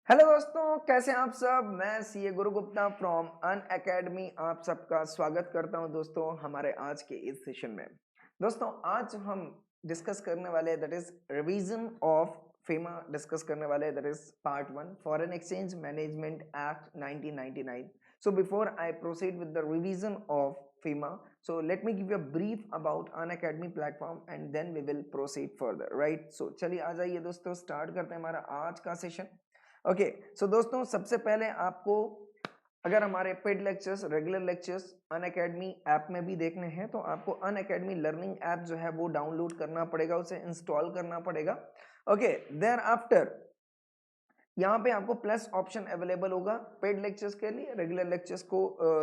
Hello दोस्तों, कैसे हैं आप सब। मैं CA Guru Gupta from an academy आप सबका स्वागत करता हूं दोस्तों हमारे आज के इस सेशन में। दोस्तों आज हम डिस्कस करने वाले that is revision of FEMA discuss करने वाले that is part 1 foreign exchange management act 1999। So before I proceed with the revision of FEMA, so let me give you a brief about Unacademy platform and then we will proceed further, right? So चलिए आ जाइए दोस्तों, start करते हैं हमारा आज का session. Okay so दोस्तों सबसे पहले आपको अगर हमारे पेड लेक्चर्स रेगुलर लेक्चर्स अन अकेडमी ऐप में भी देखने हैं तो आपको अन अकेडमी लर्निंग ऐप जो है वो डाउनलोड करना पड़ेगा, उसे इंस्टॉल करना पड़ेगा। ओके देयर आफ्टर यहाँ पे आपको प्लस ऑप्शन अवेलेबल होगा पेड लेक्चर्स के लिए, रेगुलर लेक्चर्स को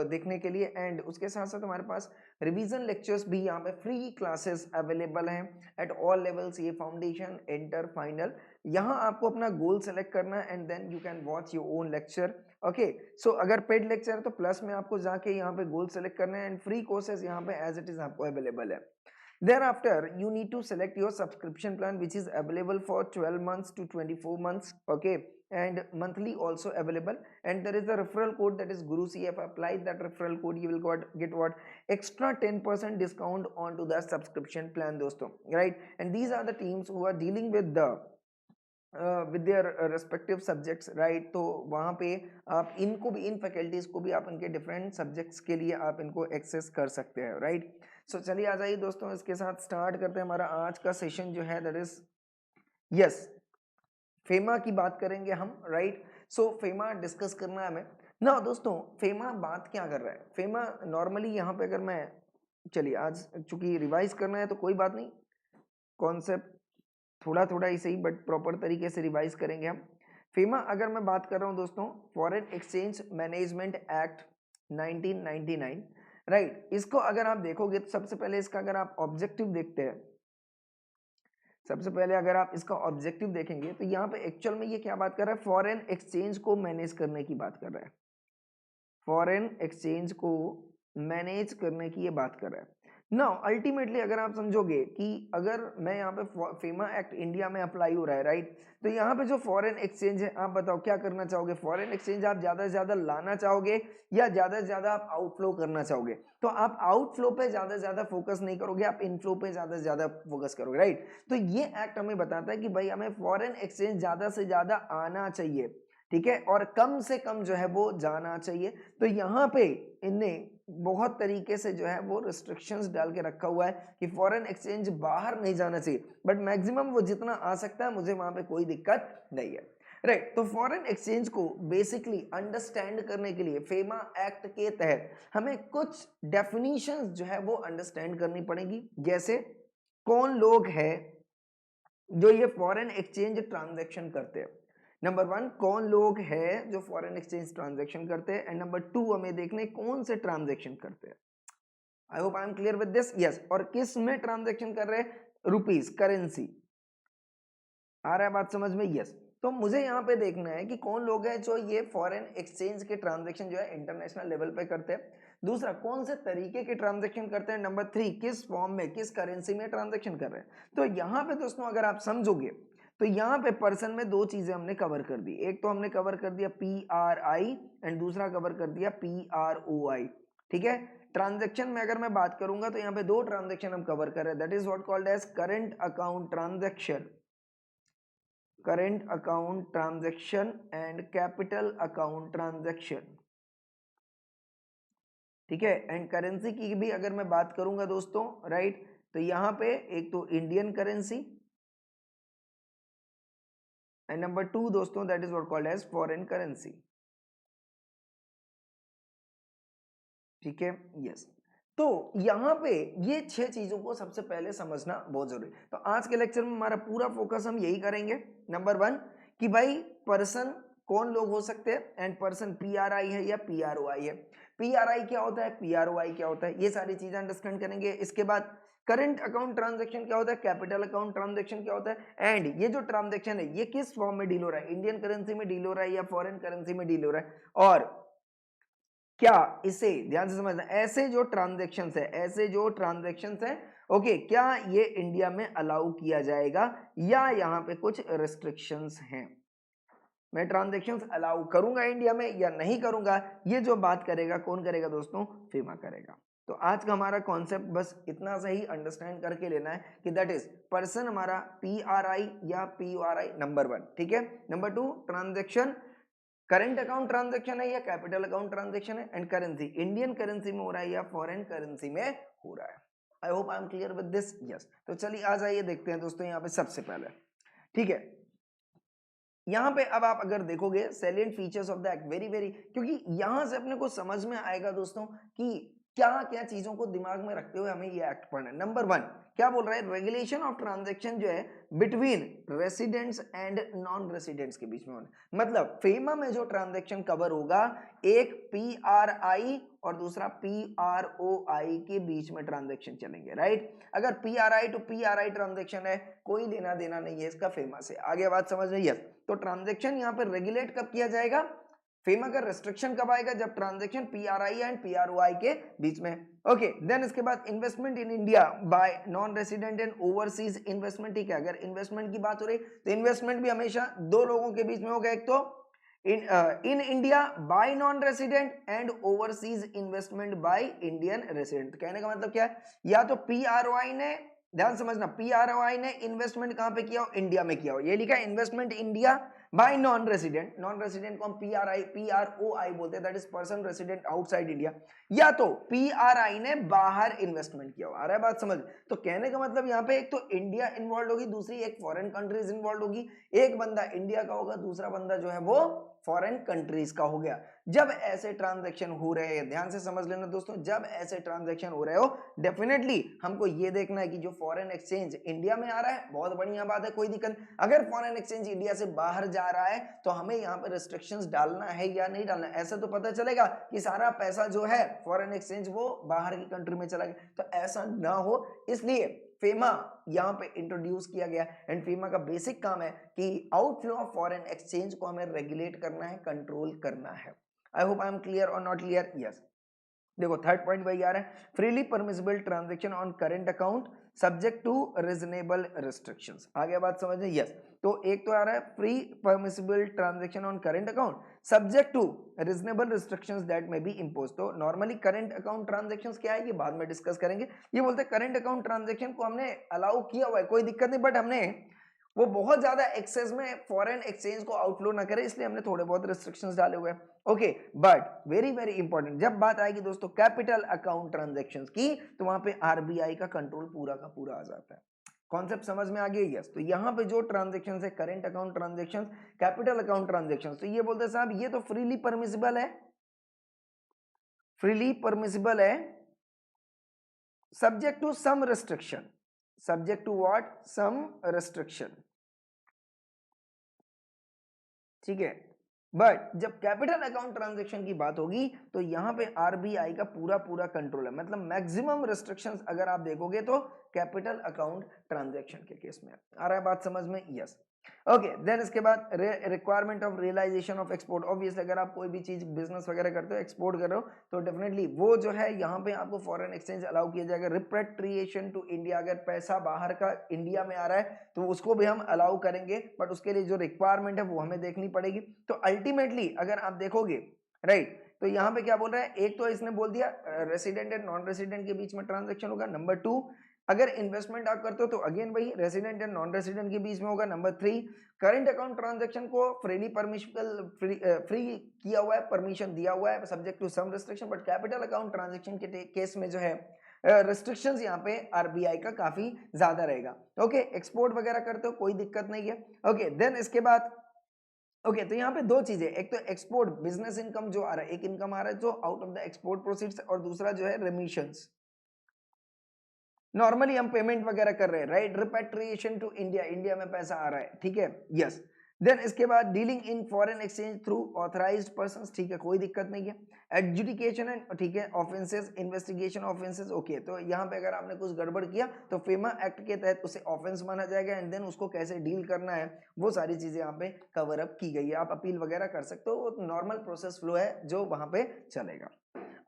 देखने के लिए, एंड उसके साथ साथ हमारे पास रिवीजन लेक्चर्स भी यहाँ पे फ्री क्लासेस अवेलेबल हैं एट ऑल लेवल्स, ये फाउंडेशन इंटर फाइनल। यहाँ आपको अपना गोल सेलेक्ट करना है and then you can watch your own lecture. Okay so अगर पेड लेक्चर है तो प्लस में आपको जाके यहाँ पे गोल सेलेक्ट करना है एंड फ्री कोर्सेज यहाँ पे एज इट इज आपको अवेलेबल है। Thereafter, you need to select your subscription plan, which is available for 12 months to 24 months. Okay, and monthly also available. And there is a referral code that is Guru CF. Apply that referral code, you will get what extra 10% discount onto the subscription plan, दोस्तों. Right? And these are the teams who are dealing with the with their respective subjects, right. तो वहाँ पे आप इनको भी, इन faculties को भी आप इनके डिफरेंट सब्जेक्ट्स के लिए आप इनको एक्सेस कर सकते हैं, राइट। सो चलिए आ जाइए दोस्तों, इसके साथ स्टार्ट करते हैं हमारा आज का सेशन जो है दैट इज यस फेमा की बात करेंगे हम, राइट। सो फेमा डिस्कस करना है हमें ना दोस्तों। फेमा बात क्या कर रहा है, फेमा नॉर्मली यहाँ पे अगर मैं, चलिए आज चूंकि रिवाइज करना है तो कोई बात नहीं, कॉन्सेप्ट थोड़ा थोड़ा ही सही बट प्रॉपर तरीके से रिवाइज करेंगे हम। फेमा अगर मैं बात कर रहा हूं दोस्तों, foreign exchange management act 1999, right. इसको अगर आप देखोगे तो सबसे पहले इसका अगर आप ऑब्जेक्टिव देखते हैं, सबसे पहले अगर आप इसका ऑब्जेक्टिव देखेंगे तो यहाँ पे एक्चुअल में ये क्या बात कर रहा है, फॉरेन एक्सचेंज को मैनेज करने की बात कर रहा है। फॉरेन एक्सचेंज को मैनेज करने की ये बात कर रहा है ना। अल्टीमेटली अगर आप समझोगे कि अगर मैं यहाँ पे फेमा एक्ट इंडिया में अप्लाई हो रहा है, राइट, तो यहाँ पे जो फॉरेन एक्सचेंज है आप बताओ क्या करना चाहोगे। फॉरेन एक्सचेंज आप ज्यादा से ज्यादा लाना चाहोगे या ज्यादा से ज्यादा आप आउटफ्लो करना चाहोगे। तो आप आउटफ्लो पे ज्यादा से ज्यादा फोकस नहीं करोगे, आप इनफ्लो पे ज्यादा से ज्यादा फोकस करोगे, राइट। तो ये एक्ट हमें बताता है कि भाई हमें फॉरेन एक्सचेंज ज्यादा से ज्यादा आना चाहिए, ठीक है, और कम से कम जो है वो जाना चाहिए। तो यहाँ पे इनने बहुत तरीके से जो है वो रिस्ट्रिक्शंस डाल के रखा हुआ है कि फॉरेन एक्सचेंज बाहर नहीं जाना चाहिए, बट मैक्सिमम वो जितना आ सकता है मुझे वहां पे कोई दिक्कत नहीं है, राइट। तो फॉरेन एक्सचेंज को बेसिकली अंडरस्टैंड करने के लिए फेमा एक्ट के तहत हमें कुछ डेफिनेशंस जो है वो अंडरस्टैंड करनी पड़ेगी। जैसे कौन लोग हैं जो ये फॉरेन एक्सचेंज ट्रांजैक्शन करते हैं। नंबर 1 कौन लोग हैं जो फॉरेन एक्सचेंज ट्रांजैक्शन करते हैं, एंड नंबर 2 हमें देखने कौन से ट्रांजैक्शन करते हैं। आई hope I am clear with this, yes. और किस में ट्रांजैक्शन कर रहे हैं, रुपीस, करेंसी। आ रहा है बात समझ में, यस। तो मुझे यहाँ पे देखना है कि कौन लोग हैं जो ये फॉरेन एक्सचेंज के ट्रांजैक्शन जो है इंटरनेशनल लेवल पे करते हैं। दूसरा कौन से तरीके के ट्रांजैक्शन करते हैं। नंबर 3 किस फॉर्म में, किस करेंसी में ट्रांजैक्शन कर रहे हैं। तो यहाँ पे दोस्तों अगर आप समझोगे तो यहाँ पे पर्सन में दो चीजें हमने कवर कर दी। एक तो हमने कवर कर दिया PRI एंड दूसरा कवर कर दिया PROI, ठीक है। ट्रांजैक्शन में अगर मैं बात करूंगा तो यहाँ पे दो ट्रांजैक्शन हम कवर कर रहे हैं, that is what called as current account transaction, current account transaction and capital account transaction, ठीक है। एंड करेंसी की भी अगर मैं बात करूंगा दोस्तों, राइट, तो यहां पे एक तो इंडियन करेंसी एंड नंबर 2 दोस्तों that is what called as foreign currency, ठीक है, यस। तो यहाँ पे ये 6 चीजों को सबसे पहले समझना बहुत जरूरी है। तो आज के लेक्चर में हमारा पूरा फोकस हम यही करेंगे। नंबर 1 कि भाई पर्सन कौन लोग हो सकते हैं, एंड पर्सन PRI है या PROI है। PRI क्या होता है, PROI क्या होता है, ये सारी चीजें अंडरस्टैंड करेंगे। इसके बाद करंट अकाउंट ट्रांजैक्शन क्या होता है, कैपिटल अकाउंट ट्रांजैक्शन क्या होता है, एंड ये जो ट्रांजैक्शन है ये किस फॉर्म में डील हो रहा है, इंडियन करेंसी में डील हो रहा है या फॉरेन करेंसी में डील हो रहा है, और क्या इसे ध्यान से समझना, ऐसे जो ट्रांजैक्शंस है, ऐसे जो ट्रांजैक्शंस है, ओके, क्या ये इंडिया में अलाउ किया जाएगा या यहाँ पे कुछ रिस्ट्रिक्शंस हैं। मैं ट्रांजेक्शन्स अलाउ करूंगा इंडिया में या नहीं करूंगा, ये जो बात करेगा कौन करेगा दोस्तों, फीमा करेगा। तो आज का हमारा कॉन्सेप्ट बस इतना सा ही अंडरस्टैंड करके लेना है कि दैट इज पर्सन हमारा PRI या PURI नंबर 1, ठीक है। Number 2 transaction current account transaction है या कैपिटल अकाउंट ट्रांजेक्शन है, एंड करेंसी इंडियन करेंसी में हो रहा है या फॉरेन करेंसी में हो रहा है। I hope I am clear with this, yes. तो चलिए आ जाइए देखते हैं दोस्तों यहाँ पे सबसे पहले, ठीक है। यहाँ पे अब आप अगर देखोगे salient features of the act, very very, क्योंकि यहां से अपने को समझ में आएगा दोस्तों कि क्या क्या चीजों को दिमाग में रखते हुए हमें ये एक्ट पढ़ना है। नंबर 1 क्या बोल रहा है, रेगुलेशन ऑफ ट्रांजैक्शन जो है between residents and non residents के बीच में होना। मतलब फेमा में जो ट्रांजैक्शन कवर होगा, एक PRI और दूसरा PROI के बीच में ट्रांजैक्शन चलेंगे, राइट। अगर PRI टू PRI ट्रांजैक्शन है, कोई लेना देना नहीं है इसका फेमा से। आगे बात समझ रही है। तो ट्रांजैक्शन यहाँ पर रेगुलेट कब किया जाएगा, फेमा का रेस्ट्रिक्शन कब आएगा, जब ट्रांजैक्शन PRI एंड PROI के बीच में। ओके, देन इसके बाद investment in India by non resident and overseas investment, ठीक है। अगर इन्वेस्टमेंट की बात हो रही तो इन्वेस्टमेंट भी हमेशा दो लोगों के बीच में होगा, एक तो in India by non resident and overseas investment by Indian resident. कहने का मतलब क्या है, या तो PROI ने, ध्यान समझना, PROI ने इन्वेस्टमेंट कहां पे किया हो, इंडिया में किया हो, ये लिखा है investment India by non resident. Non resident को हम PROI बोलते हैं, that is person resident outside India. या तो PRI ने बाहर इन्वेस्टमेंट किया हो। आ रहा है बात समझ। तो कहने का मतलब यहाँ पे एक तो इंडिया इन्वॉल्व होगी, दूसरी एक फॉरेन कंट्रीज इन्वॉल्व होगी। एक बंदा इंडिया का होगा, दूसरा बंदा जो है वो फॉरेन कंट्रीज का हो गया। जब ऐसे ट्रांजैक्शन हो रहे हैं, ध्यान से समझ लेना दोस्तों, जब ऐसे ट्रांजैक्शन हो रहे हो, डेफिनेटली हमको ये देखना है कि जो फॉरेन एक्सचेंज इंडिया में आ रहा है, बहुत बढ़िया बात है, कोई दिक्कत। अगर फॉरेन एक्सचेंज इंडिया से बाहर जा रहा है तो हमें यहाँ पे रिस्ट्रिक्शंस डालना है या नहीं डालना है। ऐसा तो पता चलेगा कि सारा पैसा जो है फॉरेन एक्सचेंज वो बाहर की कंट्री में चला गया, तो ऐसा ना हो, इसलिए फेमा यहाँ पे इंट्रोड्यूस किया गया। एंड फेमा का बेसिक काम है कि आउटफ्लो ऑफ फॉरेन एक्सचेंज को हमें रेगुलेट करना है, कंट्रोल करना है। I hope I am clear or not clear, yes. देखो थर्ड पॉइंट वही आ रहा है, freely permissible transaction on current account subject to reasonable restrictions. आगे बात समझ में, यस। तो एक तो आ रहा है free permissible transaction on current account subject to reasonable restrictions that may be impose. तो नॉर्मली करंट अकाउंट ट्रांजैक्शंस क्या है ये बाद में डिस्कस करेंगे। ये बोलते हैं करंट अकाउंट ट्रांजैक्शन को हमने अलाउ किया हुआ है, कोई दिक्कत नहीं, बट हमने वो बहुत ज्यादा एक्सेस में फॉरेन एक्सचेंज को आउटफ्लो ना करे, इसलिए हमने थोड़े बहुत रिस्ट्रिक्शंस डाले हुए हैं। Okay, but very very important, जब बात आएगी दोस्तों कैपिटल अकाउंट ट्रांजैक्शंस की, तो वहां पे RBI का कंट्रोल पूरा का पूरा आ जाता है। कॉन्सेप्ट समझ में आ गया, यस। तो यहाँ पे जो ट्रांजैक्शंस है, current account transactions, capital account transactions, तो ये बोलते हैं साहब ये तो फ्रीली परमिसिबल है, फ्रीली परमिसिबल है, subject to some restriction, subject to what, some restriction, ठीक है। बट जब कैपिटल अकाउंट ट्रांजैक्शन की बात होगी तो यहां पे RBI का पूरा पूरा कंट्रोल है, मतलब मैक्सिमम रिस्ट्रिक्शंस अगर आप देखोगे तो कैपिटल अकाउंट ट्रांजैक्शन के केस में। आ रहा है बात समझ में, यस। ओके, देन इसके बाद requirement of realisation of export. Obviously अगर आप कोई भी चीज बिजनेस वगैरह करते हो, एक्सपोर्ट कर रहे हो, तो डेफिनेटली वो जो है यहाँ पे आपको फॉरेन एक्सचेंज अलाउ किया जाएगा। रिपेट्रिएशन टू इंडिया, अगर पैसा बाहर का इंडिया में आ रहा है तो उसको भी हम अलाउ करेंगे, बट उसके लिए जो रिक्वायरमेंट है वो हमें देखनी पड़ेगी। तो अल्टीमेटली अगर आप देखोगे, राइट, तो यहाँ पे क्या बोल रहा है, एक तो इसने बोल दिया रेसिडेंट एंड नॉन रेसिडेंट के बीच में ट्रांजैक्शन होगा। नंबर 2, अगर इन्वेस्टमेंट आप करते हो तो अगेन वही रेसिडेंट एंड नॉन रेसिडेंट के बीच में होगा। नंबर 3, करंट अकाउंट ट्रांजैक्शन को फ्रीली परमिशिबल, फ्री किया हुआ है, परमिशन दिया हुआ है, subject to some restriction. But capital account transaction के केस में जो है रिस्ट्रिक्शंस यहाँ पे RBI का काफी ज्यादा रहेगा। ओके, एक्सपोर्ट वगैरह करते हो कोई दिक्कत नहीं है। ओके, देन इसके बाद ओके, तो यहाँ पे दो चीजें, एक तो एक्सपोर्ट बिजनेस इनकम जो आ रहा है, एक इनकम आ रहा है जो out of the export proceeds, और दूसरा जो है रेमिशंस। नॉर्मली हम पेमेंट वगैरह कर रहे हैं, right, repatriation to India, India में पैसा आ रहा है, ठीक है, यस। देन इसके बाद dealing in foreign exchange through authorised persons, ठीक है, कोई दिक्कत नहीं है। एडजुडिकेशन एंड, ठीक है, ऑफेंसेस, इन्वेस्टिगेशन ऑफेंसेस, ओके। तो यहाँ पे अगर आपने कुछ गड़बड़ किया तो फेमा एक्ट के तहत उसे ऑफेंस माना जाएगा, एंड देन उसको कैसे डील करना है वो सारी चीजें यहाँ पे कवर अप की गई है। आप अपील वगैरह कर सकते हो, नॉर्मल प्रोसेस फ्लो है जो वहां पे चलेगा।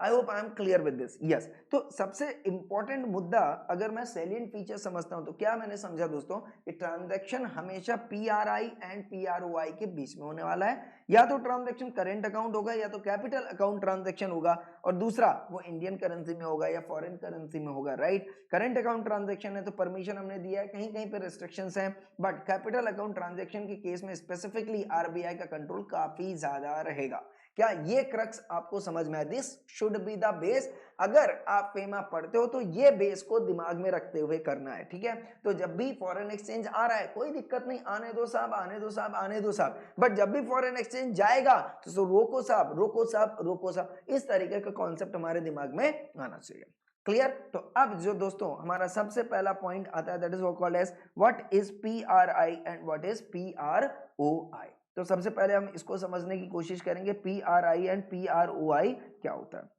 आई hope I am clear with this. Yes, तो सबसे इंपॉर्टेंट मुद्दा अगर मैं सैलिएंट फीचर समझता हूं तो क्या मैंने समझा दोस्तों कि ट्रांजैक्शन हमेशा पीआरआई एंड पीआरओआई के बीच में होने वाला है। या तो ट्रांजैक्शन करेंट अकाउंट होगा या तो कैपिटल अकाउंट ट्रांजैक्शन होगा, और दूसरा वो इंडियन करेंसी में होगा या फॉरेन करेंसी में होगा, राइट। करंट अकाउंट ट्रांजैक्शन है तो परमिशन हमने दिया है, कहीं कहीं पे रिस्ट्रिक्शंस हैं, बट कैपिटल अकाउंट ट्रांजैक्शन के केस में स्पेसिफिकली आरबीआई का कंट्रोल काफी ज्यादा रहेगा। क्या ये क्रक्स आपको समझ में आया? This should be the base. अगर आप फेमा पढ़ते हो तो ये बेस को दिमाग में रखते हुए करना है, ठीक है। तो जब भी फॉरेन एक्सचेंज आ रहा है कोई दिक्कत नहीं, आने दो साहब, आने दो साहब, आने दो साहब, बट जब भी फॉरेन एक्सचेंज जाएगा तो रोको साहब, रोको साहब, रोको साहब, इस तरीके का कॉन्सेप्ट हमारे दिमाग में आना चाहिए। क्लियर? तो अब जो दोस्तों हमारा सबसे पहला पॉइंट आता है that is called as what is PRI and what is PROI. तो सबसे पहले हम इसको समझने की कोशिश करेंगे, पीआरआई एंड पीआरओआई क्या होता है।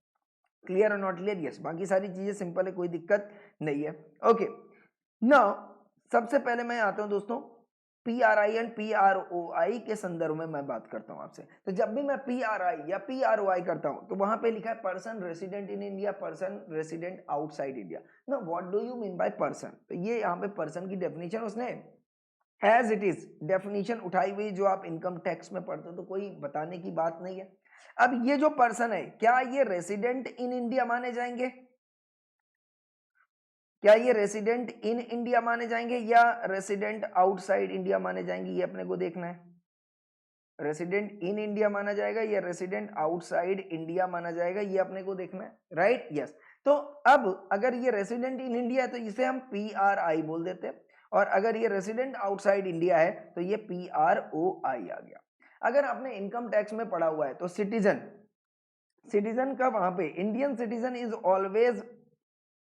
Clear or not clear? Yes, बाकी सारी चीजें सिंपल है, कोई दिक्कत नहीं है। ओके, नाउ सबसे पहले मैं आता हूं दोस्तों पीआरआई एंड पीआरओआई के संदर्भ में मैं बात करता हूं आपसे। तो जब भी मैं पीआरआई या पीआरओआई करता हूं तो वहां पे लिखा है person resident in India, person resident outside India. ना what do you mean by person? तो ये यहाँ पे पर्सन की डेफिनेशन उसने एज इट इज डेफिनेशन उठाई हुई जो आप इनकम टैक्स में पढ़ते हो, तो कोई बताने की बात नहीं है। अब ये जो पर्सन है क्या ये रेसिडेंट इन इंडिया माने जाएंगे? क्या ये रेसिडेंट इन इंडिया माने जाएंगे या रेसिडेंट आउटसाइड इंडिया माने जाएंगे? ये अपने को देखना है। रेसिडेंट इन इंडिया माना जाएगा या रेसिडेंट आउटसाइड इंडिया माना जाएगा, ये अपने को देखना है, राइट। यस, तो अब अगर ये रेसिडेंट इन इंडिया है तो इसे हम पीआरआई बोल देते हैं, और अगर ये रेसिडेंट आउटसाइड इंडिया है तो ये पीआरओआई आ गया। अगर आपने इनकम टैक्स में पढ़ा हुआ है तो सिटीजन, सिटीजन का वहां पे Indian citizen is always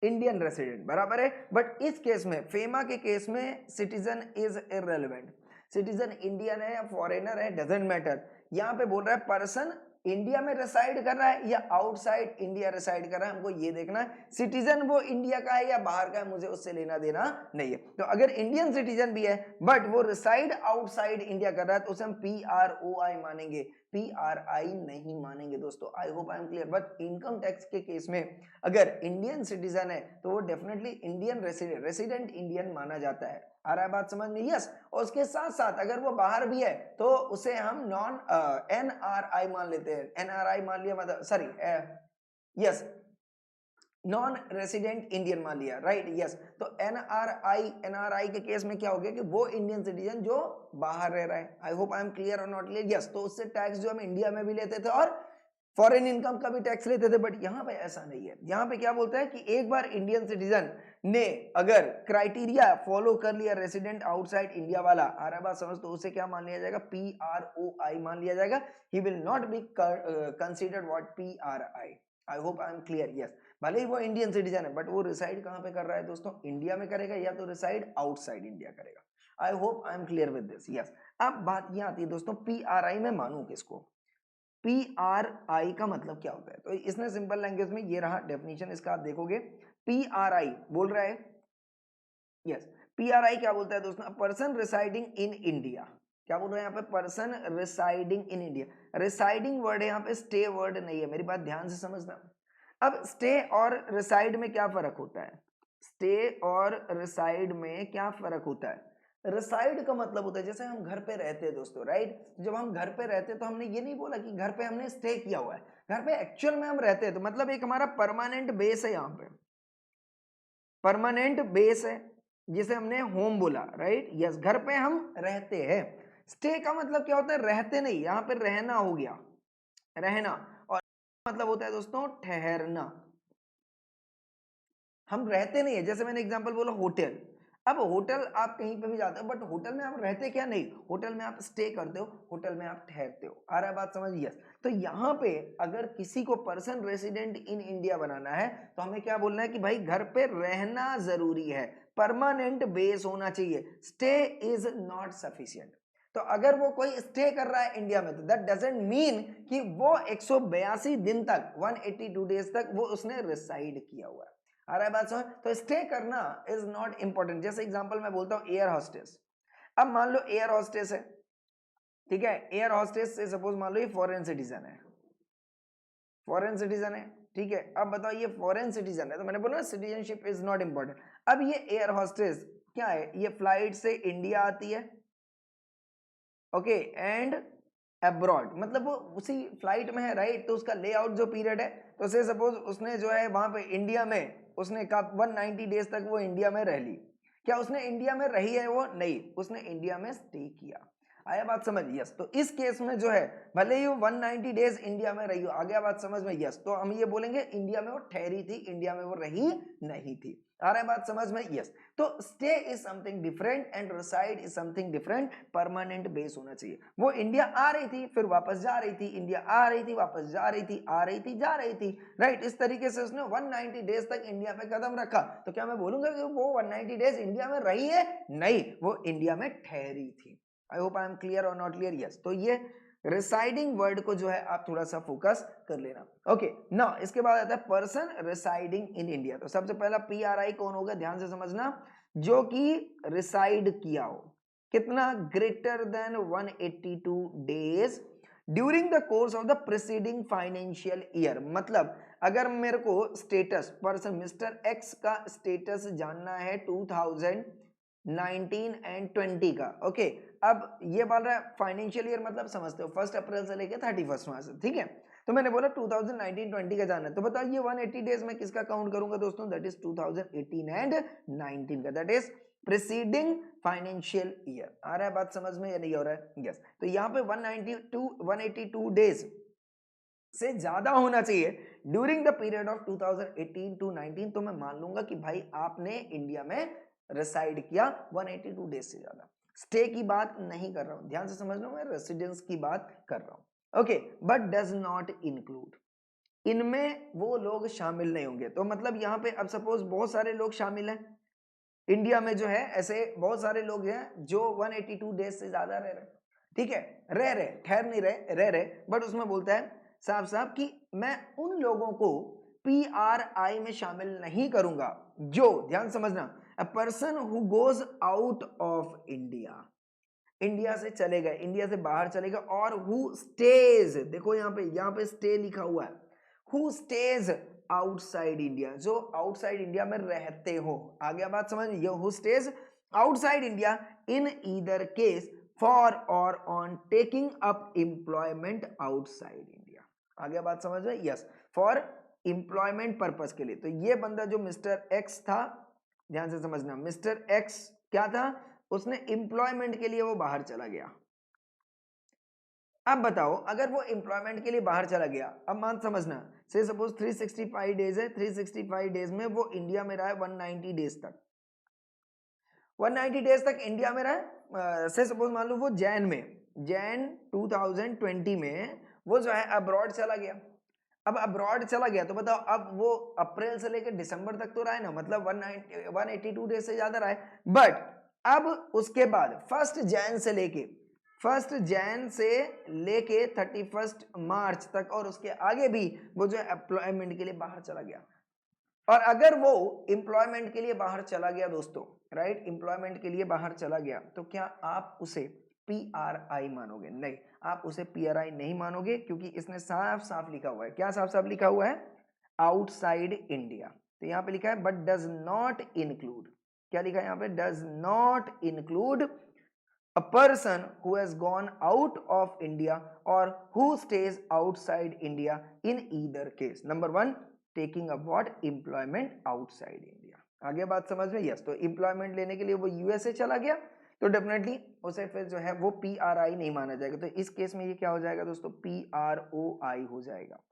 Indian resident, बराबर है। बट इस केस में फेमा के केस में citizen is irrelevant. Citizen Indian है या फॉरेनर है डजंट मैटर, यहां पे बोल रहा है पर्सन इंडिया में रेसाइड कर रहा है या आउटसाइड इंडिया रेसाइड कर रहा है, हमको ये देखना है। सिटीजन वो इंडिया का है या बाहर का है, मुझे उससे लेना देना नहीं है। तो अगर इंडियन सिटीजन भी है बट वो रिसाइड आउटसाइड इंडिया कर रहा है तो उसे हम पीआरओआई मानेंगे, पीआरआई नहीं मानेंगे दोस्तों। आई hope I am clear. But income tax के केस में अगर इंडियन सिटीजन है तो वो definitely Indian resident, resident Indian माना जाता है। आ रहा है बात समझ में? यस। और उसके साथ साथ अगर वो बाहर भी है तो उसे हम नॉन एनआरआई मान लेते हैं। एनआरआई मान लिया मतलब sorry yes non resident Indian मान लिया, राइट। यस, तो एनआरआई के केस में क्या हो गया कि वो इंडियन सिटीजन जो बाहर रह रहा है। I hope I am clear or not clear? Yes, तो उससे टैक्स जो हम इंडिया में भी लेते थे और फॉरेन इनकम का भी टैक्स लेते थे, बट यहाँ पे ऐसा नहीं है। यहाँ पे क्या बोलता है कि एक बार इंडियन सिटीजन ने अगर क्राइटेरिया फॉलो कर लिया रेसिडेंट आउटसाइड इंडिया वाला, आ रहा बात समझ, तो उसे क्या मान लिया जाएगा? पीआरओआई मान लिया जाएगा। He will not be considered what PRI. I hope I am clear? Yes, भले ही वो इंडियन सिटीजन है बट वो रिसाइड कहां पे कर रहा है दोस्तों? इंडिया में करेगा या तो रिसाइड आउटसाइड इंडिया करेगा। आई hope I am clear with this. Yes, अब बात यहां आती है दोस्तों पीआरआई में मानू किसको? पीआरआई का मतलब क्या होता है? तो इसने सिंपल लैंग्वेज में ये रहा डेफिनेशन इसका, आप देखोगे पीआरआई बोल रहा है। यस, पीआरआई क्या बोलता है दोस्तों? Person residing in India. क्या बोल रहे हैं यहाँ पे? Person residing in India. Residing word है यहाँ पे, स्टे वर्ड नहीं है, मेरी बात ध्यान से समझना। अब स्टे और रिसाइड में क्या फर्क होता है? स्टे और रिसाइड में क्या फर्क होता है? रिसाइड का मतलब होता है जैसे हम घर पे रहते हैं दोस्तों, राइट। जब हम घर पे रहते हैं तो हमने ये नहीं बोला कि घर पे हमने स्टे किया हुआ है, घर पे एक्चुअल में हम रहते हैं, तो मतलब एक हमारा परमानेंट बेस है, यहाँ पे परमानेंट बेस है जिसे हमने होम बोला, राइट। यस, घर पे हम रहते हैं। स्टे का मतलब क्या होता है? रहते नहीं, यहाँ पे रहना हो गया, रहना। और मतलब होता है दोस्तों ठहरना। हम रहते नहीं है, जैसे मैंने एग्जांपल बोला होटल। अब होटल आप कहीं पे भी जाते हो बट होटल में आप रहते क्या? नहीं, होटल में आप स्टे करते हो, होटल में आप ठहरते हो। आ रहा है बात समझ? यस। तो यहाँ पे अगर किसी को पर्सन रेसिडेंट इन इंडिया बनाना है तो हमें क्या बोलना है कि भाई घर पे रहना जरूरी है, परमानेंट बेस होना चाहिए, स्टे इज नॉट सफिशिएंट। तो अगर वो कोई स्टे कर रहा है इंडिया में तो दैट डजंट मीन कि वो 182 दिन तक 182 डेज तक वो उसने रिसाइड किया हुआ है। आ रहा है बात समझ? तो स्टे करना इज नॉट इंपॉर्टेंट। जैसे एग्जांपल मैं बोलता हूं एयर हॉस्टेस। अब मान लो एयर हॉस्टेस है, ठीक है। एयर हॉस्टेस से सपोज मान लो ये फॉरेन सिटीजन है, फॉरेन सिटीजन है, ठीक है। अब बताओ ये फॉरेन सिटीजन है, तो मैंने बोला सिटीजनशिप इज नॉट इंपॉर्टेंट। अब ये एयर हॉस्टेस क्या है, ये फ्लाइट से इंडिया आती है, ओके, एंड अब्रॉड, मतलब वो उसी फ्लाइट में है, राइट, तो उसका लेआउट जो पीरियड है, तो से सपोज उसने जो है वहां पे इंडिया में उसने कब 190 डेज तक वो इंडिया में रह ली। क्या उसने इंडिया में रही है वो? नहीं, उसने इंडिया में स्टे किया। आया बात समझ? यस। तो इस केस में जो है भले ही वो 190 डेज इंडिया में रही हो, आ गया बात समझ में? यस। तो हम ये बोलेंगे इंडिया में वो ठहरी थी, इंडिया में वो रही नहीं थी। आ रहा है बात समझ में? यस। तो stay is something different and reside is something different, permanent base होना चाहिए। वो इंडिया आ रही थी फिर वापस जा रही थी, इंडिया आ रही थी वापस जा रही थी, आ रही थी जा रही थी, राइट। इस तरीके से उसने 190 डेज तक इंडिया पे कदम रखा, तो क्या मैं बोलूंगा कि वो 190 डेज इंडिया में रही है? नहीं, वो इंडिया में ठहरी थी। आई hope I am clear or not clear? Yes. तो ये रिसाइडिंग वर्ड को जो है आप थोड़ा सा फोकस कर लेना। ओके, नाउ इसके बाद आता है पर्सन रिसाइडिंग इन इंडिया। तो सबसे पहला PRI कौन होगा, ध्यान से समझना, जो कि रिसाइड किया हो कितना, greater than 182 days during the course of the preceding financial year. मतलब अगर मेरे को स्टेटस पर्सन मिस्टर एक्स का स्टेटस जानना है 2019 एंड 20 का, ओके, अब ये बोल रहा है फाइनेंशियल ईयर, मतलब समझते हो 1 अप्रैल से लेकर 31 मार्च, ठीक है। तो मैंने बोला 2019-20 का जाना है, तो बताओ ये 180 डेज में किसका काउंट करूंगा दोस्तों? दैट इज 2018 एंड 19 का, that is preceding financial year. आ रहा है बात समझ में या नहीं हो रहा है? यस। तो यहाँ पे 182 डेज से ज्यादा होना चाहिए during the period of 2018 to 19, तो मैं मान लूंगा कि भाई आपने इंडिया में रिसाइड किया 182 डेज से ज्यादा। स्टे की बात नहीं कर रहा हूं, ध्यान से समझना, मैं रेसिडेंस की बात कर रहा हूं, okay. But does not include, इनमें वो लोग शामिल नहीं होंगे। तो मतलब यहाँ पे अब सपोज बहुत सारे लोग शामिल हैं इंडिया में, जो है ऐसे बहुत सारे लोग हैं जो 182 डेज से ज्यादा रह रहे, ठीक है, रह रहे, ठहर नहीं रहे, रह रहे, बट उसमें बोलता है साफ साफ कि मैं उन लोगों को PRI में शामिल नहीं करूंगा जो, ध्यान समझना, अ person who goes out of India, India से चले गए, इंडिया से बाहर चले गए, और हु स्टेज, देखो यहाँ पे स्टे लिखा हुआ है, हु स्टेज आउटसाइड इंडिया, जो आउटसाइड इंडिया में रहते हो। आ गया बात समझ? ये who stays outside India in either case for और on taking up employment outside India. आ गया बात समझ में? यस, फॉर एम्प्लॉयमेंट पर्पस के लिए। तो ये बंदा जो मिस्टर एक्स था, ध्यान से समझना, मिस्टर एक्स क्या था, उसने एम्प्लॉयमेंट के लिए वो बाहर चला गया। अब बताओ अगर वो एम्प्लॉयमेंट के लिए बाहर चला गया, अब मान समझना, से सपोज 365 डेज है, 365 डेज में वो इंडिया में रहा है 190 डेज तक, 190 डेज तक इंडिया में रहा, से सपोज मान लो वो जैन 2020 में वो जो है अब्रॉड चला गया। अब अब्रॉड चला गया तो बताओ, अब वो अप्रैल से लेकर दिसंबर तक तो रहा है ना, मतलब 182 डेज से ज्यादा रहा है। बट अब उसके बाद 1 जैन से लेके 31 मार्च तक और उसके आगे भी वो जो है एम्प्लॉयमेंट के लिए बाहर चला गया। और अगर वो एम्प्लॉयमेंट के लिए बाहर चला गया दोस्तों, राइट, एम्प्लॉयमेंट के लिए बाहर चला गया, तो क्या आप उसे PRI मानोगे? नहीं, आप उसे PRI नहीं मानोगे, क्योंकि इसने साफ साफ लिखा हुआ है, क्या साफ साफ लिखा हुआ है? Outside India. तो यहाँ पे लिखा है बट डज नॉट इंक्लूड, क्या लिखा है यहाँ पे? Does not include a person who has gone out of India or who stays outside India in either case. Number 1, taking up what? Employment outside India. आगे बात समझ में? यस। तो एम्प्लॉयमेंट लेने के लिए वो USA चला गया, तो डेफिनेटली उसे फिर जो है वो PRI नहीं माना जाएगा। तो इस केस में ये क्या हो जाएगा दोस्तों? PROI हो जाएगा।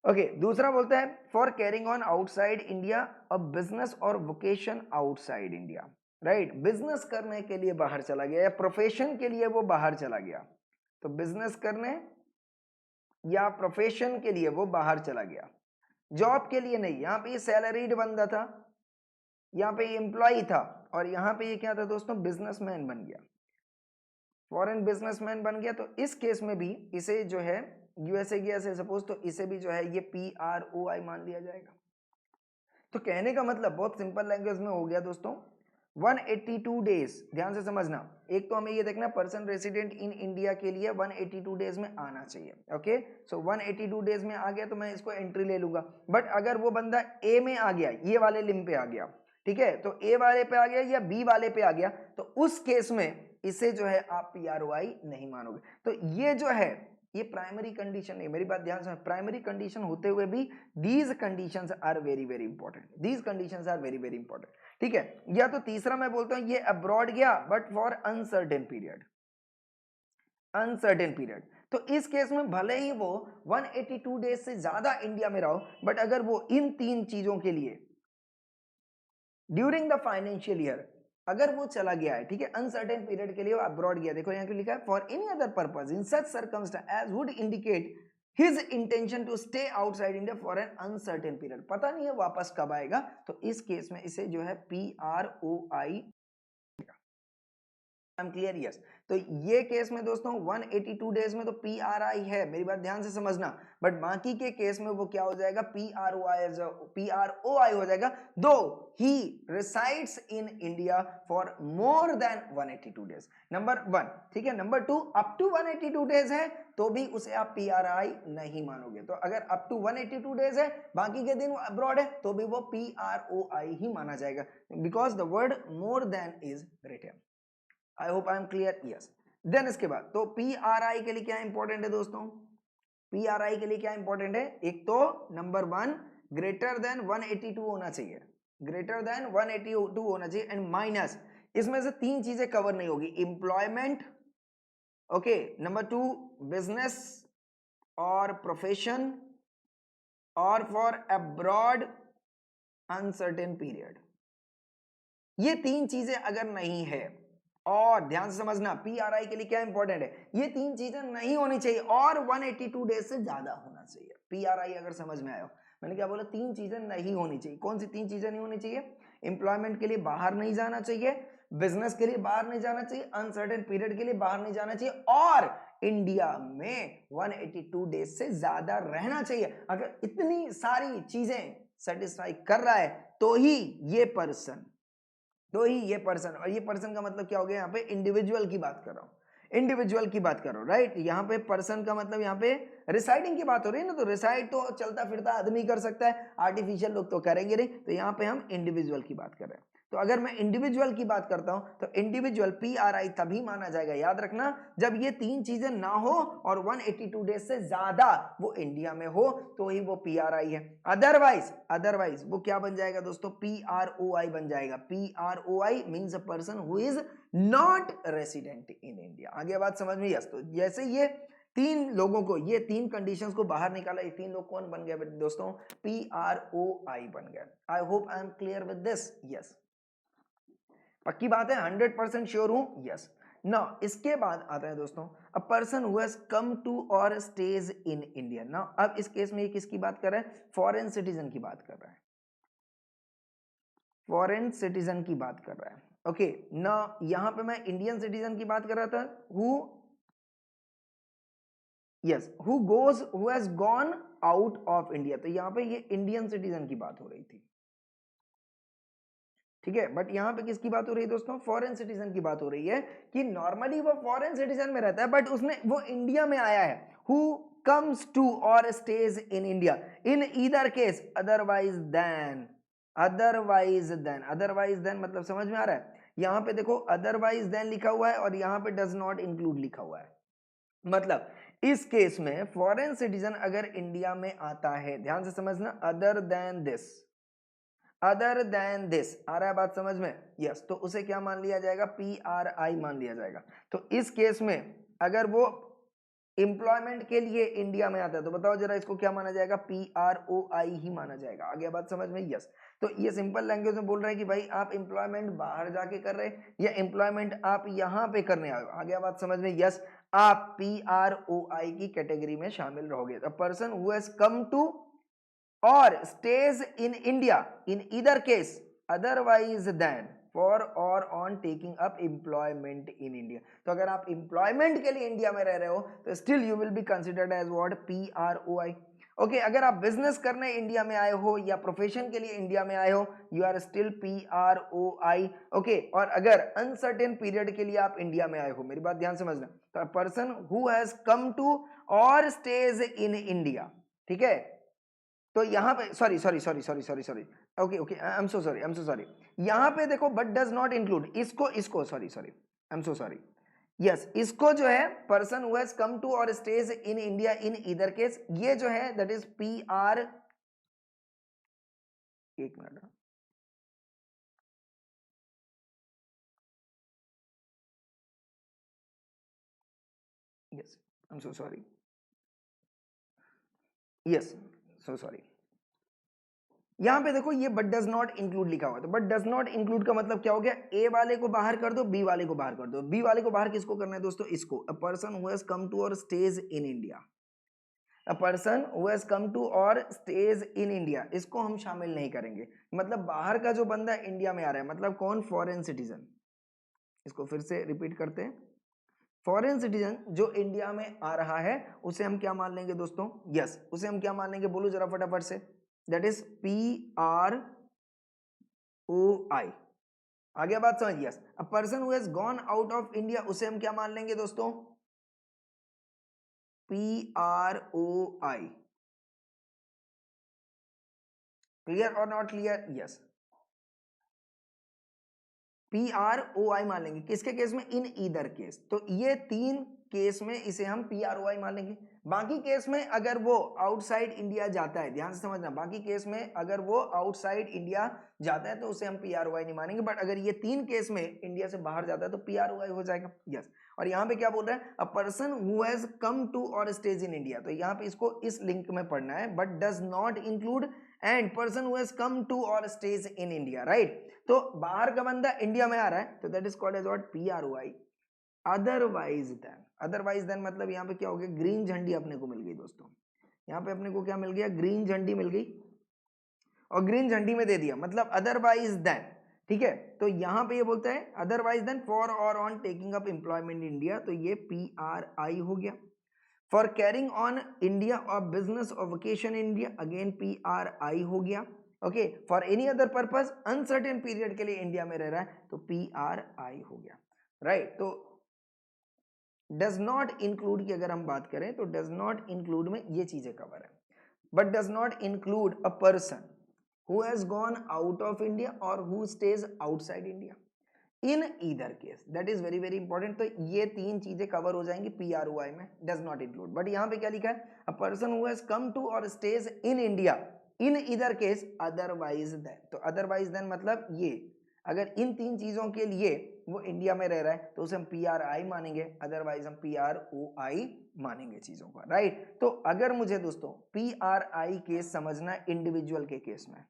ओके, दूसरा बोलता है for carrying on outside India a business और vocation outside India, right, business करने के लिए बाहर चला गया या प्रोफेशन के लिए वो बाहर चला गया। तो बिजनेस करने या प्रोफेशन के लिए वो बाहर चला गया, जॉब के लिए नहीं। यहाँ पे ये सैलरीड बंदा था, यहाँ पे ये एम्प्लॉय था, और यहाँ पे ये क्या था दोस्तों? बिजनेसमैन बन गया, फॉरेन बिजनेसमैन बन गया। तो इस केस में भी इसे जो है USA गया से सपोज, तो इसे भी जो है ये PROI मान लिया जाएगा। तो कहने का मतलब बहुत सिंपल लैंग्वेज में हो गया दोस्तों, 182 डेज, ध्यान से समझना। एक तो हमें ये देखना पर्सन रेसिडेंट इन इंडिया के लिए 182 डेज में आना चाहिए। ओके, सो 182 डेज में आ गया तो मैं इसको एंट्री ले लूंगा। बट अगर वो बंदा ए में आ गया, ये वाले लिंक पे आ गया, ठीक है, तो ए वाले पे आ गया या बी वाले पे आ गया, तो उस केस में इसे जो है आप PROI नहीं मानोगे। तो ये जो है ये प्राइमरी कंडीशन नहीं, मेरी बात ध्यान से, प्राइमरी कंडीशन होते हुए भी these conditions are very very important, these conditions are very very important, ठीक है। या तो तीसरा मैं बोलता हूं ये अब्रॉड गया but for uncertain period, uncertain period, तो इस केस में भले ही वो 182 डेज से ज्यादा इंडिया में रहो, बट अगर वो इन तीन चीजों के लिए ड्यूरिंग द फाइनेंशियल ईयर अगर वो चला गया है, ठीक है, अनसर्टेन पीरियड के लिए वो अब्रॉड गया, देखो यहाँ क्यों लिखा है, for any other purpose in such circumstances as would indicate his intention to stay outside India for an uncertain period, पता नहीं है वापस कब आएगा, तो इस केस में इसे जो है PROI, I am clear, yes. तो ये केस में दोस्तों 182 डेज में तो PRI है, मेरी बात ध्यान से समझना, बट बाकी के केस में वो क्या हो जाएगा, PROI हो जाएगा, दो ही resides in India for more than 182 days, number 1, ठीक है। नंबर 2, अप टू 182 डेज है तो भी उसे आप PRI नहीं मानोगे, तो अगर अप टू 182 डेज है बाकी के दिन वो अब्रॉड है तो भी वो PROI ही माना जाएगा, because the word more than is written. I hope I am clear, yes. Then इसके बाद तो PRI के लिए क्या इंपॉर्टेंट है दोस्तों, PRI के लिए क्या इंपॉर्टेंट है, एक तो नंबर 1 ग्रेटर देन 182 होना चाहिए, ग्रेटर देन 182 होना चाहिए, एंड माइनस इसमें से तीन चीजें कवर नहीं होगी, एम्प्लॉयमेंट, ओके, नंबर 2 बिजनेस और प्रोफेशन, और फॉर अब्रॉड अनसर्टेन पीरियड, ये तीन चीजें अगर नहीं है, और ध्यान से समझना PRI के लिए क्या इंपॉर्टेंट है, ये तीन चीजें नहीं होनी चाहिए और 182 डेज से ज्यादा होना चाहिए। PRI अगर समझ में आया, मैंने क्या बोला, तीन चीजें नहीं होनी चाहिए, कौन सी तीन चीजें नहीं होनी चाहिए, एम्प्लॉयमेंट के लिए बाहर नहीं जाना चाहिए, बिजनेस के लिए बाहर नहीं जाना चाहिए, अनसर्टेन पीरियड के लिए बाहर नहीं जाना चाहिए, और इंडिया में 182 डेज से ज्यादा रहना चाहिए। अगर इतनी सारी चीजें सेटिस्फाई कर रहा है तो ही ये पर्सन, तो ही ये पर्सन, और ये पर्सन का मतलब क्या हो गया, यहाँ पे इंडिविजुअल की बात कर रहा हूँ, इंडिविजुअल की बात कर रहा हूँ, राइट। यहाँ पे पर्सन का मतलब यहाँ पे रिसाइडिंग की बात हो रही है ना, तो रिसाइड तो चलता फिरता आदमी कर सकता है, आर्टिफिशियल लोग तो करेंगे नहीं, तो यहाँ पे हम इंडिविजुअल की बात कर रहे हैं। तो अगर मैं इंडिविजुअल की बात करता हूं तो इंडिविजुअल PRI तभी माना जाएगा, याद रखना, जब ये तीन चीजें ना हो और 182 डेज से ज्यादा वो इंडिया में हो तो ही वो PRI है, अदरवाइज वो क्या बन जाएगा दोस्तों, PROI बन जाएगा। PROI means a person who is not resident in India. आगे बात समझ में, यस। तो जैसे ये तीन लोगों को, ये तीन कंडीशंस को बाहर निकाला, ये तीन लोग कौन बन गए दोस्तों, PROI बन गए। आई hope I am clear with this, yes. पक्की बात है, 100% श्योर हूं, यस। ना इसके बाद आता है दोस्तों, a person who has come to और स्टेज इन इंडिया। ना अब इस केस में ये किसकी बात कर रहा है, फॉरेन सिटीजन की बात कर रहा है, फॉरेन सिटीजन की बात कर रहा है, ओके ना। यहां पे मैं इंडियन सिटीजन की बात कर रहा था, who has gone out of India, तो यहां पे ये इंडियन सिटीजन की बात हो रही थी, ठीक है। बट यहां पे किसकी बात हो रही है दोस्तों, फॉरेन सिटीजन की बात हो रही है, कि नॉर्मली वो फॉरेन सिटीजन में रहता है बट उसने वो इंडिया में आया है, हु कम्स टू और stays in India in either case otherwise than, otherwise then मतलब समझ में आ रहा है, यहां पे देखो अदरवाइज देन लिखा हुआ है और यहां पे डज नॉट इंक्लूड लिखा हुआ है, मतलब इस केस में फॉरेन सिटीजन अगर इंडिया में आता है, ध्यान से समझना, other than this, other than this, आ रहा है बात समझ में, यस। तो उसे क्या मान लिया जाएगा, PRI मान लिया जाएगा। तो इस केस में अगर वो एम्प्लॉयमेंट के लिए इंडिया में आता है तो बताओ जरा इसको क्या माना जाएगा, PROI ही माना जाएगा। आगे बात समझ में, यस। तो ये सिंपल लैंग्वेज में बोल रहे हैं कि भाई आप एम्प्लॉयमेंट बाहर जाके कर रहे हैं या एम्प्लॉयमेंट आप यहाँ पे करने आए हो, आगे बात समझ में, यस, आप PROI की कैटेगरी में शामिल रहोगे। The person who has come to or stays in India in either case otherwise than for or on taking up employment in India। तो अगर आप employment के लिए इंडिया में रह रहे हो तो still you will be considered as what, PROI। Okay अगर आप बिजनेस करने इंडिया में आए हो या प्रोफेशन के लिए इंडिया में आए हो, you are still PROI। Okay और अगर अनसर्टेन पीरियड के लिए आप इंडिया में आए हो, मेरी बात ध्यान समझना, तो person who has come to और स्टेज इन इंडिया, ठीक है। तो यहाँ पे sorry, okay I am so sorry, यहाँ पे देखो बट डज नॉट इंक्लूड, इसको sorry I am so sorry, yes इसको जो है person who has come to और stays in India in either case, ये जो है दैट इज PR, एक minute, yes I am so sorry, yes so sorry, यहां पे देखो ये बट डज नॉट इंक्लूड लिखा हुआ है, तो बट डज नॉट इंक्लूड का मतलब क्या हो गया, ए वाले को बाहर कर दो, बी वाले को बाहर कर दो। बी वाले को बाहर किसको करना है दोस्तों, इसको, a person who has come to और stays in India, a person who has come to और स्टेज इन इंडिया, इसको हम शामिल नहीं करेंगे। मतलब बाहर का जो बंदा इंडिया में आ रहा है, मतलब कौन, फॉरेन सिटीजन। इसको फिर से रिपीट करते हैं, फॉरेन सिटीजन जो इंडिया में आ रहा है उसे हम क्या मान लेंगे दोस्तों, यस उसे हम क्या मान लेंगे, बोलो जरा फटाफट से, दैट इज PROI। आ गया बात समझ, yes a person who has gone out of India, उसे हम क्या मान लेंगे दोस्तों, PROI। Clear or not clear, yes PROI मान लेंगे, किसके केस में, इन ईदर केस। तो ये तीन केस में इसे हम PROI मान लेंगे। बाकी केस में अगर वो आउटसाइड इंडिया जाता है, ध्यान से समझना, बाकी केस में अगर वो आउटसाइड इंडिया जाता है तो उसे हम PROI नहीं मानेंगे, बट अगर ये तीन केस में इंडिया से बाहर जाता है तो PROI हो जाएगा, यस। और यहाँ पे क्या बोल रहा है, a person who has come to और स्टेज इन इंडिया, तो यहाँ पे इसको इस लिंक में पढ़ना है, but does not include and person who has come to और स्टेज इन इंडिया, राइट। तो बाहर का बंदा इंडिया में आ रहा है तो that is called as what, PROI। Otherwise then मतलब यहाँ पे क्या हो गया, ग्रीन झंडी अपने को मिल गई दोस्तों, यहाँ पे अपने को क्या मिल गया, ग्रीन झंडी मिल गई, और ग्रीन झंडी में दे दिया मतलब अदरवाइज देन, ठीक है। तो यहाँ पे ये बोलता है अदरवाइज देन फॉर और on taking up employment in India, तो ये PRI हो गया। फॉर कैरिंग ऑन इंडिया और बिजनेस और vacation in India, again PRI हो गया। Okay for any other purpose uncertain period के लिए इंडिया में रह रहा है तो PRI हो गया, राइट। तो डज नॉट इंक्लूड की अगर हम बात करें तो डज नॉट इंक्लूड में ये चीजें कवर है, but does not include a person who has gone out of India और who stays outside India in either case, that is very very important. तो ये तीन चीजें कवर हो जाएंगी PROI में, डज नॉट इंक्लूड। बट यहाँ पे क्या लिखा है, a person who has come to और stays in India in either case otherwise then, तो अदरवाइज देन मतलब ये, अगर इन तीन चीजों के लिए वो इंडिया में रह रहा है तो उसे हम PRI मानेंगे, अदरवाइज हम PROI मानेंगे चीजों का, राइट। तो अगर मुझे दोस्तों PRI केस समझना इंडिविजुअल के केस में,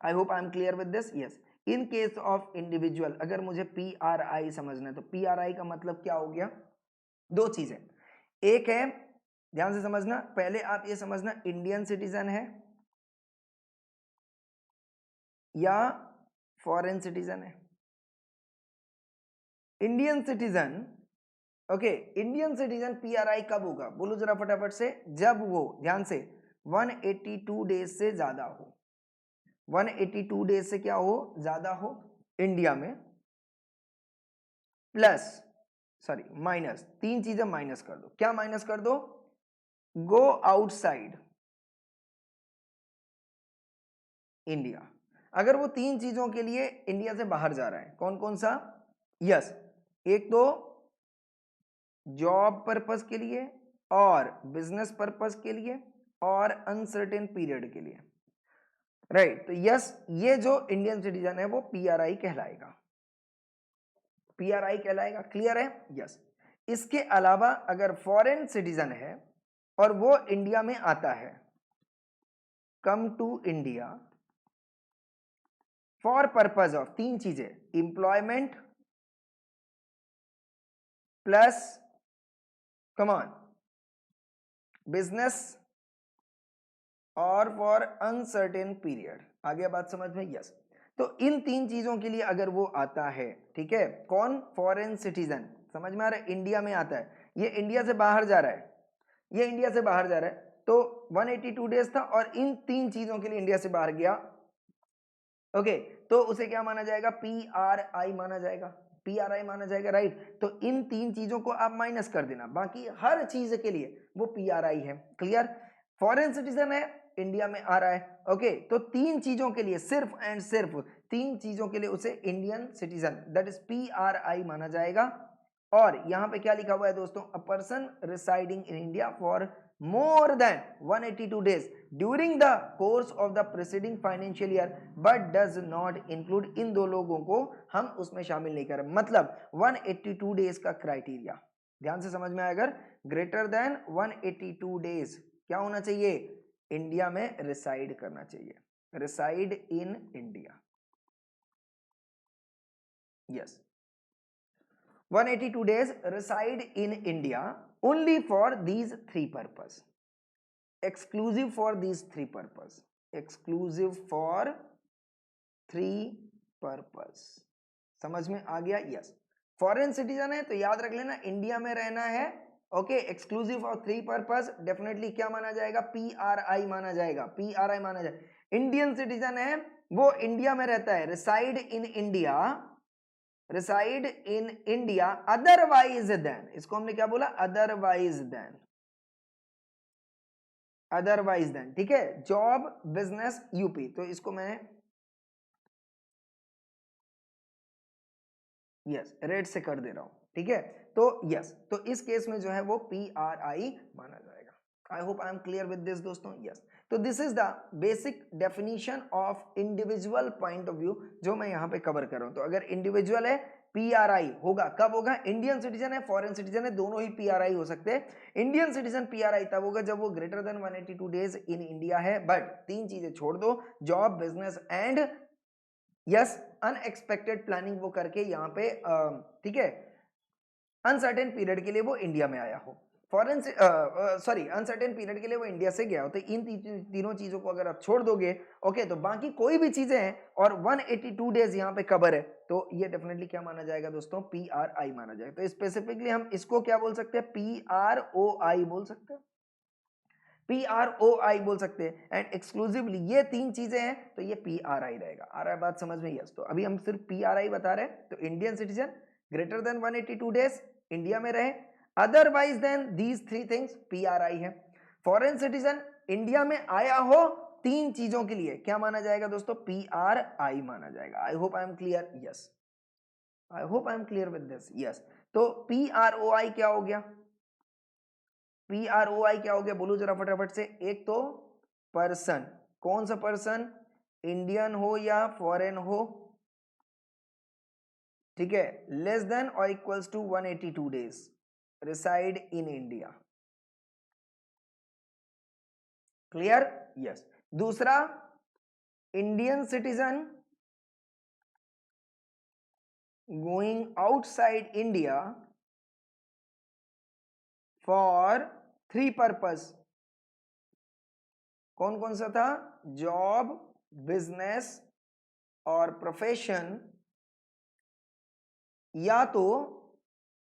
आई hope I am clear with this, yes in case of individual अगर मुझे PRI समझना है तो PRI का मतलब क्या हो गया, दो चीजें, एक है ध्यान से समझना, पहले आप ये समझना इंडियन सिटीजन है या फॉरेन सिटीजन है। Indian citizen, okay Indian citizen PRI कब होगा, बोलो जरा फटाफट से, जब वो ध्यान से 182 डेज से ज्यादा हो, 182 डेज से क्या हो, ज्यादा हो इंडिया में, प्लस सॉरी माइनस, तीन चीजें माइनस कर दो, क्या माइनस कर दो, गो आउटसाइड इंडिया। अगर वो तीन चीजों के लिए इंडिया से बाहर जा रहा है, कौन कौन सा, यस एक तो जॉब पर्पस के लिए और बिजनेस पर्पस के लिए और अनसर्टेन पीरियड के लिए, राइट। तो यस ये जो इंडियन सिटीजन है वो PRI कहलाएगा, PRI कहलाएगा, क्लियर है, यस। इसके अलावा अगर फॉरेन सिटीजन है और वो इंडिया में आता है, come to India for purpose of तीन चीजें, एम्प्लॉयमेंट प्लस कमान business or for uncertain period, आ गया बात समझ में, यस। तो इन तीन चीजों के लिए अगर वो आता है, ठीक है, कौन, फॉरेन सिटीजन, समझ में आ रहा है, इंडिया में आता है, ये इंडिया से बाहर जा रहा है, ये इंडिया से बाहर जा रहा है, तो 182 डेज था और इन 3 चीजों के लिए इंडिया से बाहर गया, ओके, तो उसे क्या माना जाएगा, PRI माना जाएगा, PRI माना जाएगा, राइट। तो इन 3 चीजों को आप माइनस कर देना, बाकी हर चीज के लिए वो PRI है, क्लियर। फॉरेन सिटीजन है, इंडिया में आ रहा है, ओके, तो 3 चीजों के लिए, सिर्फ एंड सिर्फ 3 चीजों के लिए उसे Indian citizen that is PRI माना जाएगा। और यहां पे क्या लिखा हुआ है दोस्तों, a person residing in India for more than 182 days during the course of the preceding financial year but does not include, इन दो लोगों को हम उसमें शामिल नहीं कर रहे, मतलब 182 डेज का क्राइटेरिया ध्यान से समझ में आया। अगर ग्रेटर देन 182 डेज क्या होना चाहिए, इंडिया में रिसाइड करना चाहिए, reside in India, yes, 182 days reside in India only for these 3 purpose, exclusive for these 3 purpose, exclusive for 3 purpose, समझ में आ गया, यस। फॉरेन सिटीजन है तो याद रख लेना इंडिया में रहना है, okay, exclusive for 3 purpose, definitely क्या माना जाएगा, PRI माना जाएगा, PRI माना जाएगा। इंडियन सिटीजन है वो इंडिया में रहता है, reside in India, reside in India otherwise than, इसको हमने क्या बोला, अदरवाइज देन, अदरवाइज देन, ठीक है, जॉब बिजनेस यूपी, तो इसको मैं यस रेड से कर दे रहा हूं, ठीक है, तो यस, तो इस केस में जो है वो PRI माना जाएगा। आई hope I am clear with this दोस्तों, यस। तो this is the basic definition of individual point of view जो मैं यहाँ पे कवर कर रहा हूँ। तो अगर इंडिविजुअल है PRI होगा, कब होगा, इंडियन सिटीजन है फॉरेन सिटीजन है दोनों ही PRI हो सकते हैं। इंडियन सिटीजन PRI तब होगा जब वो greater than 182 days in India है, बट 3 चीजें छोड़ दो, job business and yes unexpected planning वो करके यहाँ पे ठीक है अनसर्टेन पीरियड के लिए वो इंडिया में आया हो, फॉरेन से सॉरी अनसर्टेन पीरियड के लिए वो इंडिया से गया हो, तो इन तीनों चीजों को अगर आप छोड़ दोगे, ओके, तो बाकी कोई भी चीजें हैं और 182 डेज यहाँ पे कवर है, तो ये डेफिनेटली क्या माना जाएगा दोस्तों, PRI माना जाएगा। तो स्पेसिफिकली हम इसको क्या बोल सकते हैं, PROI बोल सकते हैं, PROI बोल सकते हैं, एंड एक्सक्लूसिवली ये 3 चीजें हैं तो ये PRI रहेगा। आ रहा है बात समझ में, यस। तो अभी हम सिर्फ PRI बता रहे हैं, तो Indian citizen greater than 182 days India में रहे, otherwise than these 3 things PRI है। फॉरेन सिटीजन इंडिया में आया हो 3 चीजों के लिए क्या माना जाएगा दोस्तों, PRI माना जाएगा। आई hope I am clear, yes, I hope I am clear with this, yes. तो PROI क्या हो गया, PROI क्या हो गया, बोलो जरा फटाफट से। एक तो पर्सन, कौन सा पर्सन, इंडियन हो या फॉरेन हो, ठीक है, लेस देन और equals to 182 days reside in India, clear, yes. दूसरा Indian citizen going outside India for 3 purpose, कौन कौन सा था, जॉब बिजनेस और प्रोफेशन, या तो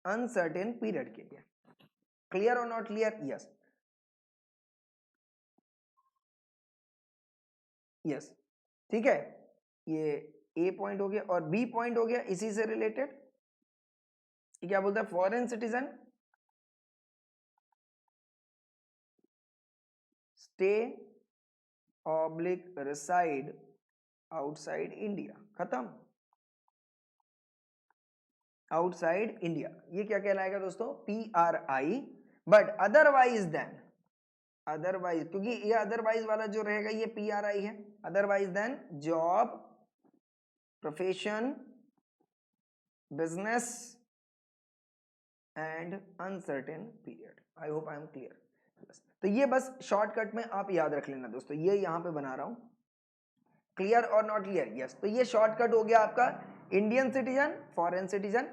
अनसर्टेन पीरियड के लिए, clear or not clear, yes, yes, ठीक है, ये ए पॉइंट हो गया और बी पॉइंट हो गया इसी से रिलेटेड, क्या बोलता है, foreign citizen stay oblique reside outside India, खत्म, आउटसाइड इंडिया, ये क्या कहलाएगा दोस्तों, PRI। But otherwise than, otherwise, क्योंकि ये अदरवाइज वाला जो रहेगा ये PRI है, otherwise than job profession business and uncertain period. I hope I am clear, तो ये बस शॉर्टकट में आप याद रख लेना दोस्तों, ये यहां पे बना रहा हूं, clear or not clear, yes. तो ये शॉर्टकट हो गया आपका, Indian citizen foreign citizen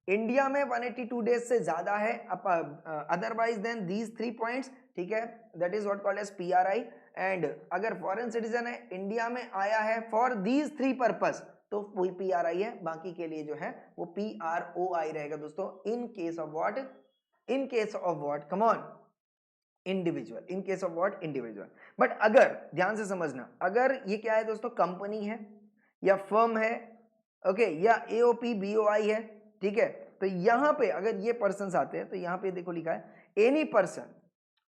India में 182 डेज से ज्यादा है, अदरवाइज देन दीज 3 पॉइंट्स, ठीक है, that is what called as PRI। And अगर फॉरेन सिटीजन है इंडिया में आया है फॉर दीज 3 पर्पस, तो वही PRI है, बाकी के लिए जो है वो PROI रहेगा दोस्तों, in case of what, in case of what, come on, individual, in case of what, individual. But अगर ध्यान से समझना, अगर ये क्या है दोस्तों, कंपनी है या फर्म है, ओके, या एओपी बीओआई है, ठीक है, तो यहां पे अगर ये पर्सन आते हैं तो यहां पे देखो लिखा है एनी पर्सन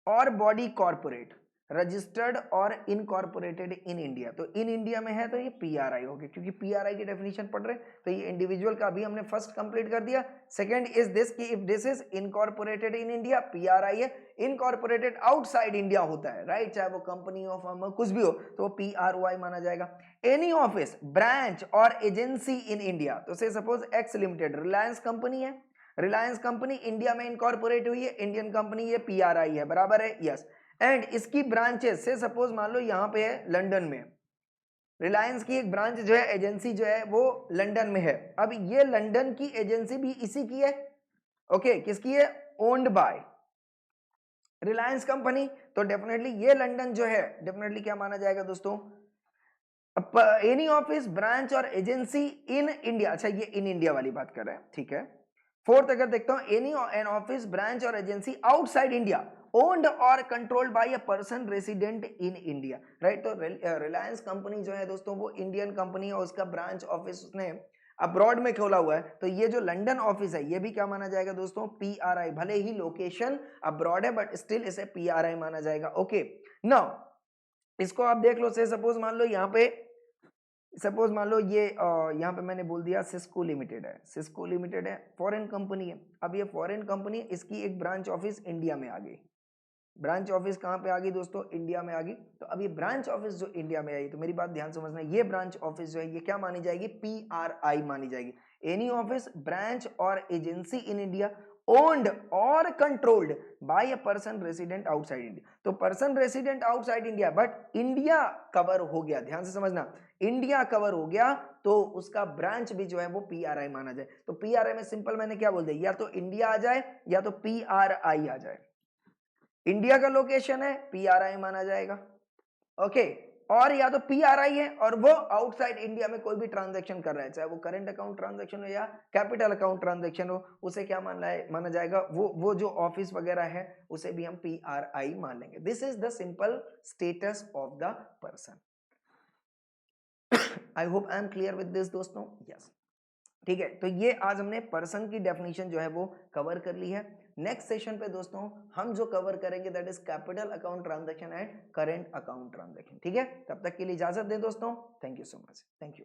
और बॉडी कॉर्पोरेट रजिस्टर्ड और इनकॉर्पोरेटेड इन इंडिया। तो इन इंडिया में है तो ये पीआरआई हो गया, क्योंकि पीआरआई की डेफिनेशन पढ़ रहे हैं, तो ये इंडिविजुअल का भी हमने फर्स्ट कंप्लीट कर दिया। सेकंड इज दिस कि if this is incorporated in India, PRI है। इनकॉर्पोरेटेड आउटसाइड इंडिया होता है, राइट, चाहे वो कंपनी हो, फर्म हो, कुछ भी हो, तो वो पीआरओआई माना जाएगा। एनी ऑफिस, ब्रांच और एजेंसी इन इंडिया, तो से suppose x limited, Reliance company है, रिलायंस कंपनी इंडिया में इनकॉर्पोरेट हुई है, इंडियन कंपनी, ये पीआरआई है, बराबर है, यस। एंड इसकी ब्रांचेस से सपोज मान लो यहां पे है लंदन में, रिलायंस की एक ब्रांच जो है, एजेंसी जो है वो लंदन में है। अब ये लंदन की एजेंसी भी इसी की है, ओके, किसकी है, ओन्ड बाय रिलायंस कंपनी। तो डेफिनेटली ये लंदन जो है डेफिनेटली क्या माना जाएगा दोस्तों, एनी ऑफिस, ब्रांच और एजेंसी इन इंडिया। अच्छा, ये इन इंडिया वाली बात कर रहे हैं, ठीक है। फोर्थ अगर देखता हूं, एनी एन ऑफिस, ब्रांच और एजेंसी आउटसाइड इंडिया ओन्ड और controlled by a person resident in India, right. तो रिलायंस कंपनी जो है दोस्तों वो इंडियन कंपनी है, उसका ब्रांच ऑफिस उसने अब्रॉड में खोला हुआ है, तो ये जो लंदन ऑफिस है ये भी क्या माना जाएगा दोस्तों, पीआरआई। भले ही लोकेशन अब्रॉड है बट स्टिल इसे पीआरआई माना जाएगा, ओके। नाउ इसको आप देख लो, से सपोज मान लो यहाँ पे, सपोज मान लो ये यहाँ पे मैंने बोल दिया सिस्को लिमिटेड है, सिस्को लिमिटेड है, फॉरेन कंपनी है। अब ये फॉरेन कंपनी है, इसकी एक ब्रांच ऑफिस इंडिया में आ गई। ब्रांच ऑफिस कहाँ पे आ गई दोस्तों, इंडिया में आ गई। तो अब ये ब्रांच ऑफिस जो इंडिया में आई, तो मेरी बात ध्यान समझना, ये ब्रांच ऑफिस जो है ये क्या मानी जाएगी, पीआरआई मानी जाएगी। एनी ऑफिस, ब्रांच और एजेंसी इन इंडिया ओन्ड और controlled by a person resident outside India. तो person resident outside India, but India cover हो गया, ध्यान से समझना, इंडिया कवर हो गया तो उसका ब्रांच भी जो है वो पीआरआई माना जाए। तो पीआरआई में सिंपल मैंने क्या बोल दिया, या तो इंडिया आ जाए या तो पीआरआई आ जाए। इंडिया का लोकेशन है, पीआरआई माना जाएगा, ओके। और या तो पीआरआई है और वो आउटसाइड इंडिया में कोई भी ट्रांजैक्शन कर रहा है, चाहे वो करंट अकाउंट ट्रांजैक्शन हो या कैपिटल अकाउंट ट्रांजैक्शन हो, उसे क्या माना जाएगा, वो जो ऑफिस वगैरह है उसे भी हम पीआरआई मान लेंगे। This is the simple status of the person. I hope I am clear with this दोस्तों, यस, ठीक है। तो ये आज हमने पर्सन की डेफिनेशन जो है वो कवर कर ली है। नेक्स्ट सेशन पे दोस्तों हम जो कवर करेंगे that is capital account transaction and current account transaction, ठीक है। तब तक के लिए इजाजत दें दोस्तों, thank you so much, thank you.